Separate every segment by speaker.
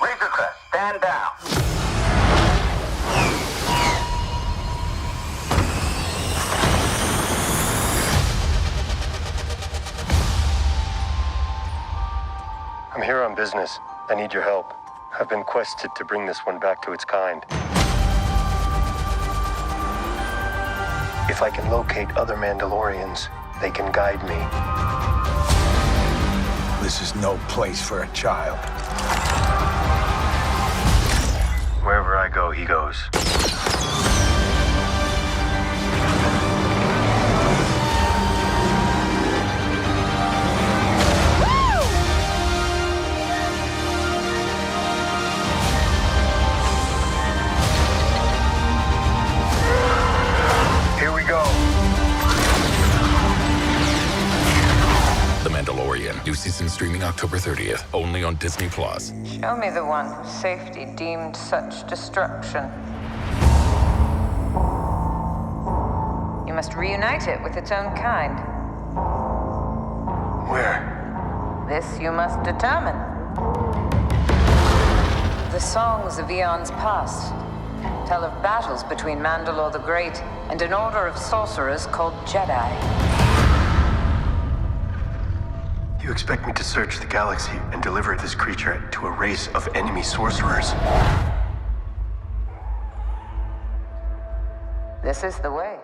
Speaker 1: Razor Crest, stand down.
Speaker 2: I'm here on business. I need your help. I've been quested to bring this one back to its kind. If I can locate other Mandalorians, they can guide me.
Speaker 3: This is no place for a child.
Speaker 2: Wherever I go, he goes. Here we go.
Speaker 4: The Mandalorian. New season streaming October 30th. Only on Disney+.
Speaker 5: Show me the one whose safety deemed such destruction. You must reunite it with its own kind.
Speaker 2: Where?
Speaker 5: This you must determine. The songs of eons past tell of battles between Mandalore the Great and an order of sorcerers called Jedi.
Speaker 2: You expect me to search the galaxy and deliver this creature to a race of enemy sorcerers?
Speaker 5: This is the way.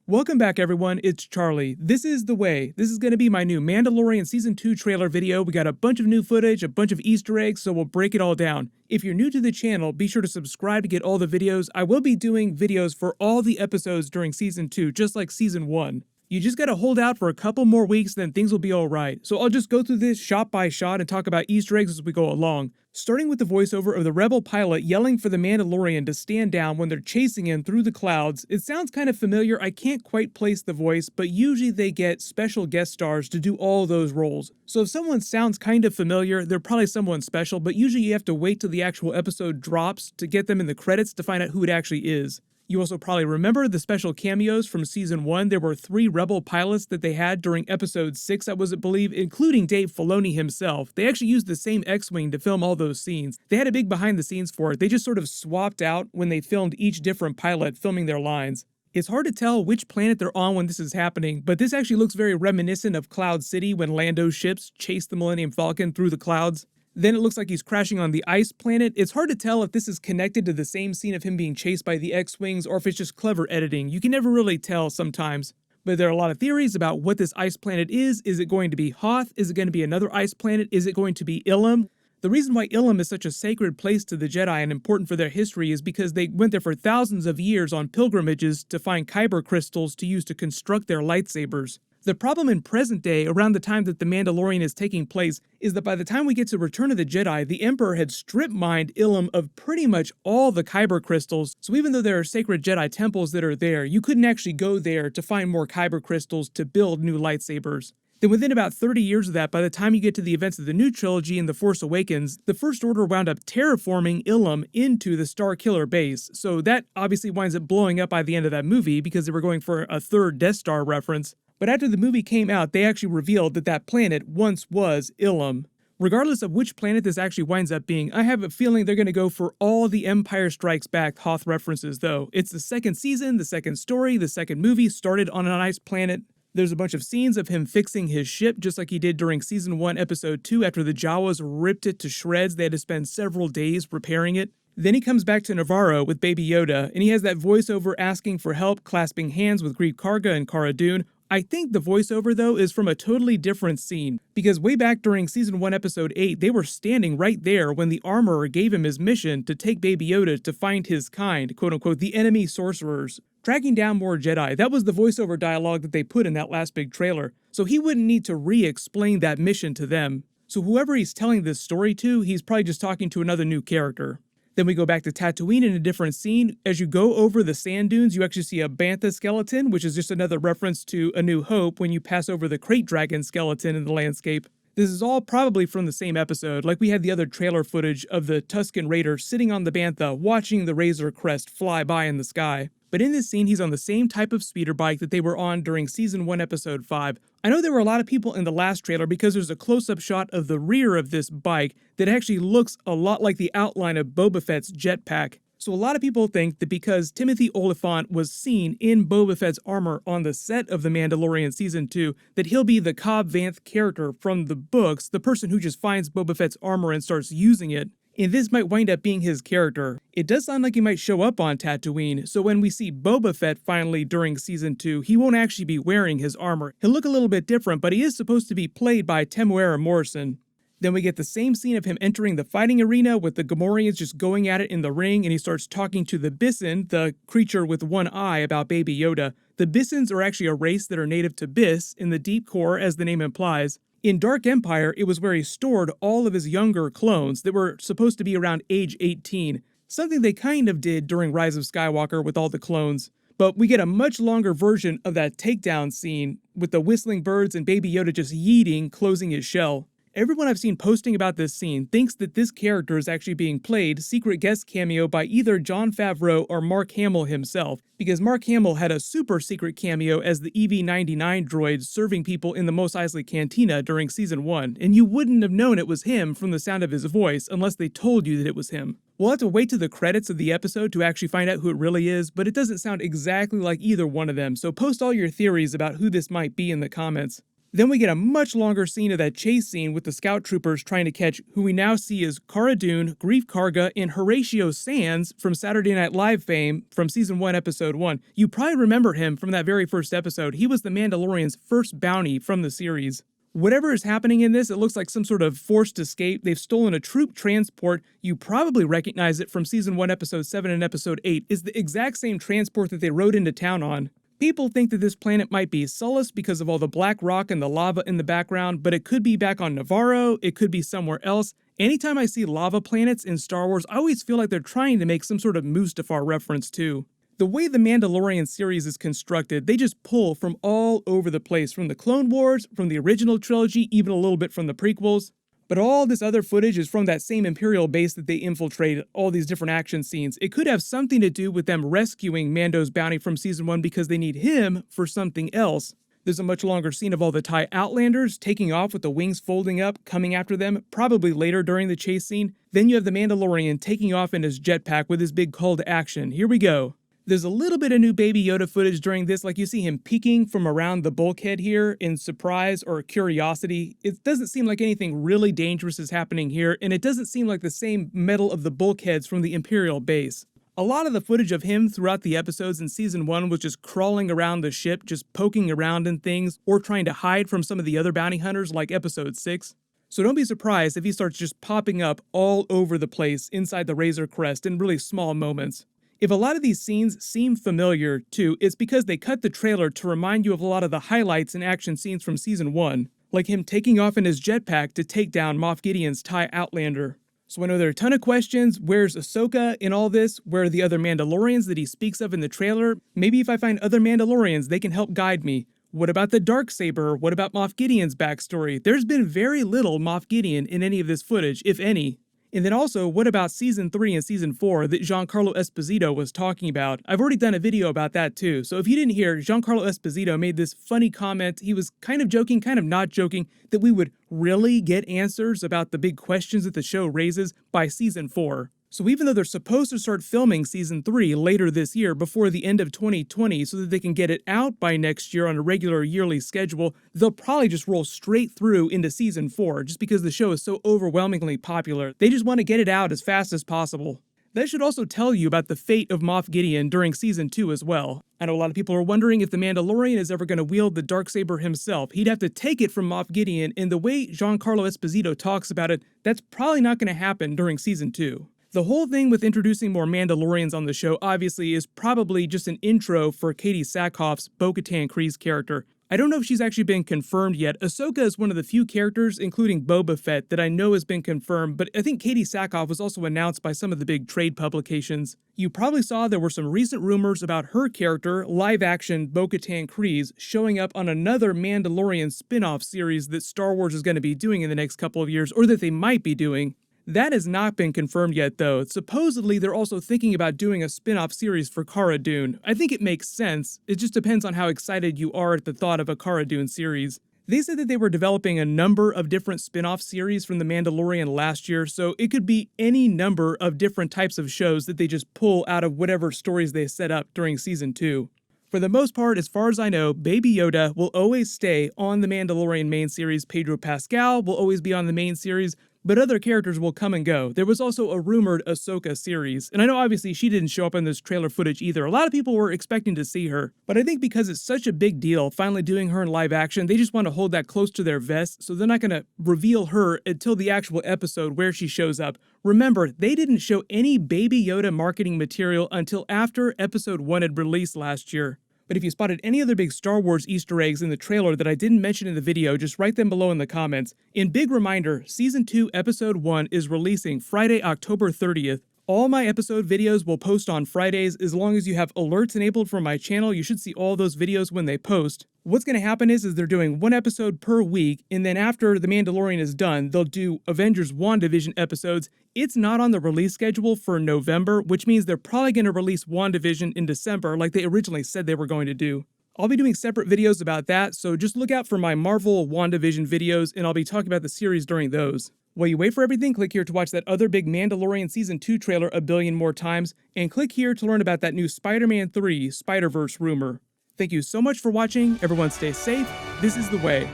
Speaker 6: Welcome back, everyone. It's Charlie. This is The Way. This is going to be my new Mandalorian Season 2 trailer video. We got a bunch of new footage, a bunch of Easter eggs, so we'll break it all down. If you're new to the channel, be sure to subscribe to get all the videos. I will be doing videos for all the episodes during Season 2, just like Season 1. You just gotta hold out for a couple more weeks, then things will be alright. So I'll just go through this shot by shot and talk about Easter eggs as we go along. Starting with the voiceover of the Rebel pilot yelling for the Mandalorian to stand down when they're chasing him through the clouds. It sounds kind of familiar, I can't quite place the voice, but usually they get special guest stars to do all those roles. So if someone sounds kind of familiar, they're probably someone special, but usually you have to wait till the actual episode drops to get them in the credits to find out who it actually is. You also probably remember the special cameos from Season 1. There were 3 Rebel pilots that they had during Episode 6, I believe, including Dave Filoni himself. They actually used the same X-Wing to film all those scenes. They had a big behind-the-scenes for it. They just sort of swapped out when they filmed each different pilot filming their lines. It's hard to tell which planet they're on when this is happening, but this actually looks very reminiscent of Cloud City when Lando's ships chase the Millennium Falcon through the clouds. Then it looks like he's crashing on the ice planet. It's hard to tell if this is connected to the same scene of him being chased by the X-Wings or if it's just clever editing. You can never really tell sometimes. But there are a lot of theories about what this ice planet is. Is it going to be Hoth? Is it going to be another ice planet? Is it going to be Ilum? The reason why Ilum is such a sacred place to the Jedi and important for their history is because they went there for thousands of years on pilgrimages to find kyber crystals to use to construct their lightsabers. The problem in present day, around the time that The Mandalorian is taking place, is that by the time we get to Return of the Jedi, the Emperor had strip-mined Ilum of pretty much all the kyber crystals, so even though there are sacred Jedi temples that are there, you couldn't actually go there to find more kyber crystals to build new lightsabers. Then within about 30 years of that, by the time you get to the events of the new trilogy and The Force Awakens, the First Order wound up terraforming Ilum into the Starkiller base, so that obviously winds up blowing up by the end of that movie because they were going for a third Death Star reference. But after the movie came out, they actually revealed that that planet once was Ilum. Regardless of which planet this actually winds up being, I have a feeling they're going to go for all the Empire Strikes Back Hoth references though. It's the second season, the second story, the second movie started on an ice planet. There's a bunch of scenes of him fixing his ship just like he did during Season 1, Episode 2 after the Jawas ripped it to shreds. They had to spend several days repairing it. Then he comes back to Navarro with Baby Yoda, and he has that voiceover asking for help, clasping hands with Greef Karga and Cara Dune. I think the voiceover, though, is from a totally different scene, because way back during Season 1, Episode 8, they were standing right there when the Armorer gave him his mission to take Baby Yoda to find his kind, quote-unquote, the enemy sorcerers. Tracking down more Jedi, that was the voiceover dialogue that they put in that last big trailer, so he wouldn't need to re-explain that mission to them. So whoever he's telling this story to, he's probably just talking to another new character. Then we go back to Tatooine in a different scene. As you go over the sand dunes, you actually see a bantha skeleton, which is just another reference to A New Hope when you pass over the crate dragon skeleton in the landscape. This is all probably from the same episode, like we had the other trailer footage of the Tusken Raider sitting on the bantha watching the Razor Crest fly by in the sky. But in this scene, he's on the same type of speeder bike that they were on during Season 1, Episode 5. I know there were a lot of people in the last trailer because there's a close-up shot of the rear of this bike that actually looks a lot like the outline of Boba Fett's jetpack. So a lot of people think that because Timothy Olyphant was seen in Boba Fett's armor on the set of The Mandalorian Season 2, that he'll be the Cobb Vanth character from the books, the person who just finds Boba Fett's armor and starts using it. And this might wind up being his character. It does sound like he might show up on Tatooine, so when we see Boba Fett finally during Season 2, he won't actually be wearing his armor. He'll look a little bit different, but he is supposed to be played by Temuera Morrison. Then we get the same scene of him entering the fighting arena with the Gamorreans just going at it in the ring, and he starts talking to the Bisson, the creature with one eye, about Baby Yoda. The Bissons are actually a race that are native to Biss, in the deep core, as the name implies. In Dark Empire, it was where he stored all of his younger clones that were supposed to be around age 18, something they kind of did during Rise of Skywalker with all the clones. But we get a much longer version of that takedown scene, with the whistling birds and Baby Yoda just yeeting, closing his shell. Everyone I've seen posting about this scene thinks that this character is actually being played secret guest cameo by either Jon Favreau or Mark Hamill himself, because Mark Hamill had a super secret cameo as the EV-99 droid serving people in the Mos Eisley Cantina during Season 1, and you wouldn't have known it was him from the sound of his voice unless they told you that it was him. We'll have to wait to the credits of the episode to actually find out who it really is, but it doesn't sound exactly like either one of them, so post all your theories about who this might be in the comments. Then we get a much longer scene of that chase scene with the scout troopers trying to catch who we now see as Cara Dune, Greef Karga, and Horatio Sands from Saturday Night Live fame from Season 1, Episode 1. You probably remember him from that very first episode. He was the Mandalorian's first bounty from the series. Whatever is happening in this, it looks like some sort of forced escape. They've stolen a troop transport. You probably recognize it from Season 1, Episode 7 and Episode 8. It's the exact same transport that they rode into town on. People think that this planet might be Sullust because of all the black rock and the lava in the background, but it could be back on Navarro, it could be somewhere else. Anytime I see lava planets in Star Wars, I always feel like they're trying to make some sort of Mustafar reference too. The way the Mandalorian series is constructed, they just pull from all over the place, from the Clone Wars, from the original trilogy, even a little bit from the prequels. But all this other footage is from that same Imperial base that they infiltrate, all these different action scenes. It could have something to do with them rescuing Mando's bounty from Season 1 because they need him for something else. There's a much longer scene of all the TIE Outlanders taking off with the wings folding up, coming after them, probably later during the chase scene. Then you have the Mandalorian taking off in his jetpack with his big call to action. Here we go. There's a little bit of new Baby Yoda footage during this, like you see him peeking from around the bulkhead here in surprise or curiosity. It doesn't seem like anything really dangerous is happening here, and it doesn't seem like the same metal of the bulkheads from the Imperial base. A lot of the footage of him throughout the episodes in Season 1 was just crawling around the ship, just poking around in things, or trying to hide from some of the other bounty hunters like Episode 6. So don't be surprised if he starts just popping up all over the place inside the Razor Crest in really small moments. If a lot of these scenes seem familiar, too, it's because they cut the trailer to remind you of a lot of the highlights and action scenes from Season 1, like him taking off in his jetpack to take down Moff Gideon's TIE Outlander. So I know there are a ton of questions. Where's Ahsoka in all this? Where are the other Mandalorians that he speaks of in the trailer? Maybe if I find other Mandalorians, they can help guide me. What about the Darksaber? What about Moff Gideon's backstory? There's been very little Moff Gideon in any of this footage, if any. And then also, what about Season 3 and Season 4 that Giancarlo Esposito was talking about? I've already done a video about that too, so if you didn't hear, Giancarlo Esposito made this funny comment. He was kind of joking, kind of not joking, that we would really get answers about the big questions that the show raises by Season 4. So even though they're supposed to start filming Season 3 later this year before the end of 2020 so that they can get it out by next year on a regular yearly schedule, they'll probably just roll straight through into Season 4 just because the show is so overwhelmingly popular. They just want to get it out as fast as possible. That should also tell you about the fate of Moff Gideon during Season 2 as well. I know a lot of people are wondering if the Mandalorian is ever going to wield the Darksaber himself. He'd have to take it from Moff Gideon, and the way Giancarlo Esposito talks about it, that's probably not going to happen during Season 2. The whole thing with introducing more Mandalorians on the show obviously is probably just an intro for Katie Sackhoff's Bo-Katan Kryze character. I don't know if she's actually been confirmed yet. Ahsoka is one of the few characters, including Boba Fett, that I know has been confirmed, but I think Katie Sackhoff was also announced by some of the big trade publications. You probably saw there were some recent rumors about her character, live-action Bo-Katan Kryze, showing up on another Mandalorian spin-off series that Star Wars is going to be doing in the next couple of years, or that they might be doing. That has not been confirmed yet, though. Supposedly, they're also thinking about doing a spin-off series for Cara Dune. I think it makes sense. It just depends on how excited you are at the thought of a Cara Dune series. They said that they were developing a number of different spin-off series from The Mandalorian last year, so it could be any number of different types of shows that they just pull out of whatever stories they set up during Season 2. For the most part, as far as I know, Baby Yoda will always stay on the Mandalorian main series. Pedro Pascal will always be on the main series, but other characters will come and go. There was also a rumored Ahsoka series, and I know obviously she didn't show up in this trailer footage either. A lot of people were expecting to see her, but I think because it's such a big deal finally doing her in live action, they just want to hold that close to their vest, so they're not going to reveal her until the actual episode where she shows up. Remember, they didn't show any Baby Yoda marketing material until after Episode 1 had released last year. But if you spotted any other big Star Wars Easter eggs in the trailer that I didn't mention in the video, just write them below in the comments. And big reminder, Season 2, Episode 1 is releasing Friday, October 30th. All my episode videos will post on Fridays. As long as you have alerts enabled for my channel, you should see all those videos when they post. What's going to happen is they're doing one episode per week, and then after The Mandalorian is done, they'll do Avengers WandaVision episodes. It's not on the release schedule for November, which means they're probably going to release WandaVision in December like they originally said they were going to do. I'll be doing separate videos about that, so just look out for my Marvel WandaVision videos, and I'll be talking about the series during those. While you wait for everything, click here to watch that other big Mandalorian Season 2 trailer a billion more times, and click here to learn about that new Spider-Man 3 Spider-Verse rumor. Thank you so much for watching. Everyone stay safe. This is The Way.